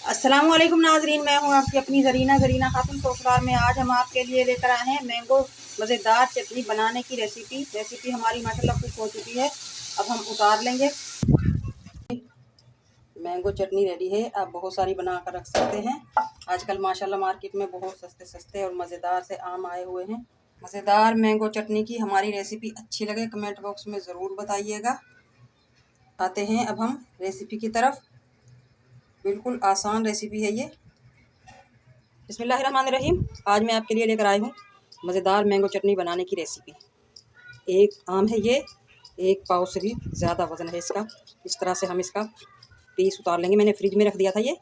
अस्सलामुअलैकुम नाजरीन, मैं हूँ आपकी अपनी ज़रीना खातून ससुराल में। आज हम आपके लिए लेकर आए हैं मैंगो मज़ेदार चटनी बनाने की रेसिपी हमारी माशाल्लाह कुक हो चुकी है। अब हम उतार लेंगे। मैंगो चटनी रेडी है। आप बहुत सारी बना कर रख सकते हैं। आजकल माशाल्लाह मार्केट में बहुत सस्ते और मज़ेदार से आम आए हुए हैं। मज़ेदार मैंगो चटनी की हमारी रेसिपी अच्छी लगे कमेंट बॉक्स में ज़रूर बताइएगा। आते हैं अब हम रेसिपी की तरफ। बिल्कुल आसान रेसिपी है ये। बिस्मिल्लाहिर्रहमानिर्रहीम। आज मैं आपके लिए लेकर आई हूँ मज़ेदार मैंगो चटनी बनाने की रेसिपी। एक आम है ये, 1 पाव से भी ज़्यादा वज़न है इसका। इस तरह से हम इसका पीस उतार लेंगे। मैंने फ्रिज में रख दिया था ये,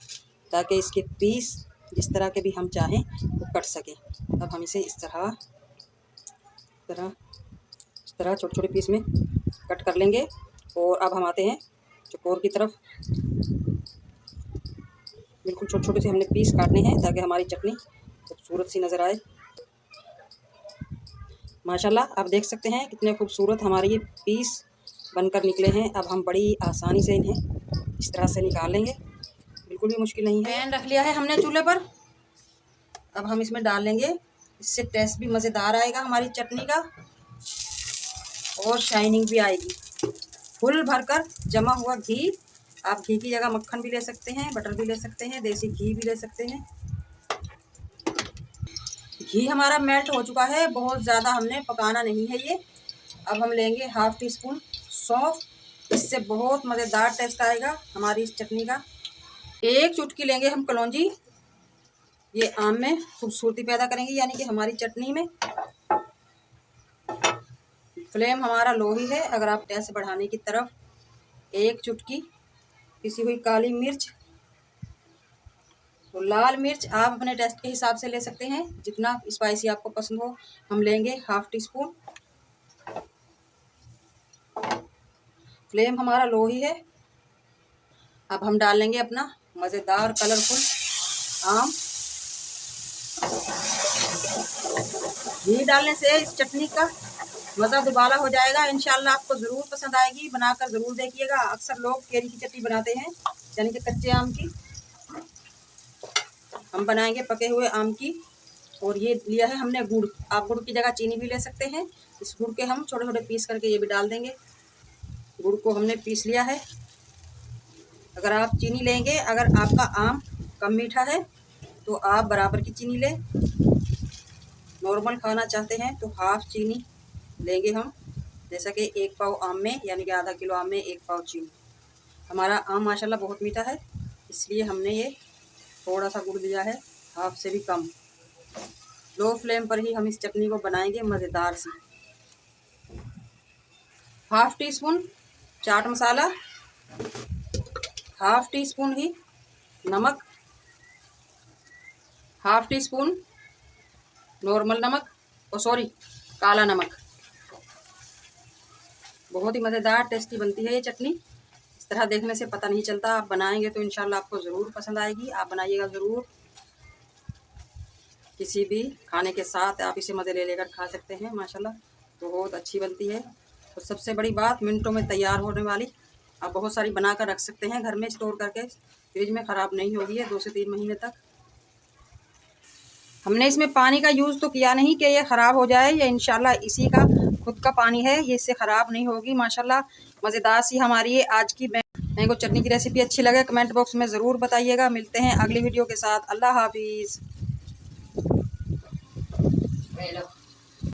ताकि इसके पीस जिस तरह के भी हम चाहें वो कट सके। अब हम इसे इस तरह छोटे पीस में कट कर लेंगे। और अब हम आते हैं चकोर की तरफ। बिल्कुल छोटे से हमने पीस काटने हैं, ताकि हमारी चटनी खूबसूरत सी नज़र आए। माशाल्लाह आप देख सकते हैं कितने खूबसूरत हमारे ये पीस बनकर निकले हैं। अब हम बड़ी आसानी से इन्हें इस तरह से निकाल लेंगे, बिल्कुल भी मुश्किल नहीं है। पैन रख लिया है हमने चूल्हे पर। अब हम इसमें डाल लेंगे, इससे टेस्ट भी मज़ेदार आएगा हमारी चटनी का, और शाइनिंग भी आएगी। फुल भरकर जमा हुआ घी। आप घी की जगह मक्खन भी ले सकते हैं, बटर भी ले सकते हैं, देसी घी भी ले सकते हैं। घी हमारा मेल्ट हो चुका है, बहुत ज़्यादा हमने पकाना नहीं है ये। अब हम लेंगे 1/2 टीस्पून सौंफ। इससे बहुत मज़ेदार टेस्ट आएगा हमारी इस चटनी का। 1 चुटकी लेंगे हम कलौंजी। ये आम में खूबसूरती पैदा करेंगी, यानी कि हमारी चटनी में। फ्लेम हमारा लो ही है। अगर आप गैस बढ़ाने की तरफ 1 चुटकी पिसी हुई काली मिर्च। तो लाल मिर्च आप अपने टेस्ट के हिसाब से ले सकते हैं, जितना स्पाइसी आपको पसंद हो। हम लेंगे 1/2 टीस्पून। फ्लेम हमारा लो ही है। अब हम डाल लेंगे अपना मज़ेदार कलरफुल आम। घी डालने से इस चटनी का मज़ा दुबाला हो जाएगा। इंशाल्लाह आपको ज़रूर पसंद आएगी, बनाकर ज़रूर देखिएगा। अक्सर लोग केरी की चटनी बनाते हैं, यानी कि कच्चे आम की। हम बनाएंगे पके हुए आम की। और ये लिया है हमने गुड़। आप गुड़ की जगह चीनी भी ले सकते हैं। इस गुड़ के हम छोटे छोटे पीस करके ये भी डाल देंगे। गुड़ को हमने पीस लिया है। अगर आप चीनी लेंगे, अगर आपका आम कम मीठा है तो आप बराबर की चीनी लें। नॉर्मल खाना चाहते हैं तो 1/2 चीनी लेंगे हम। जैसा कि 1 पाव आम में, यानी कि आधा किलो आम में 1 पाव चीनी। हमारा आम माशाल्लाह बहुत मीठा है, इसलिए हमने ये थोड़ा सा गुड़ दिया है, 1/2 से भी कम। लो फ्लेम पर ही हम इस चटनी को बनाएंगे मज़ेदार सी। 1/2 टीस्पून चाट मसाला, 1/2 टीस्पून ही नमक, 1/2 टीस्पून नॉर्मल नमक, काला नमक। बहुत ही मज़ेदार टेस्टी बनती है ये चटनी। इस तरह देखने से पता नहीं चलता। आप बनाएंगे तो इंशाल्लाह आपको ज़रूर पसंद आएगी। आप बनाइएगा ज़रूर। किसी भी खाने के साथ आप इसे मज़े ले लेकर खा सकते हैं। माशाल्लाह बहुत अच्छी बनती है। और सबसे बड़ी बात, मिनटों में तैयार होने वाली। आप बहुत सारी बना कर रख सकते हैं घर में स्टोर करके। फ्रिज में ख़राब नहीं होगी है 2 से 3 महीने तक। हमने इसमें पानी का यूज़ तो किया नहीं कि ये ख़राब हो जाए। ये इंशाल्लाह इसी का खुद का पानी है, ये इससे ख़राब नहीं होगी। माशाल्लाह मज़ेदार सी हमारी ये आज की मैंगो चटनी की रेसिपी अच्छी लगे कमेंट बॉक्स में ज़रूर बताइएगा। मिलते हैं अगली वीडियो के साथ। अल्लाह हाफिज़।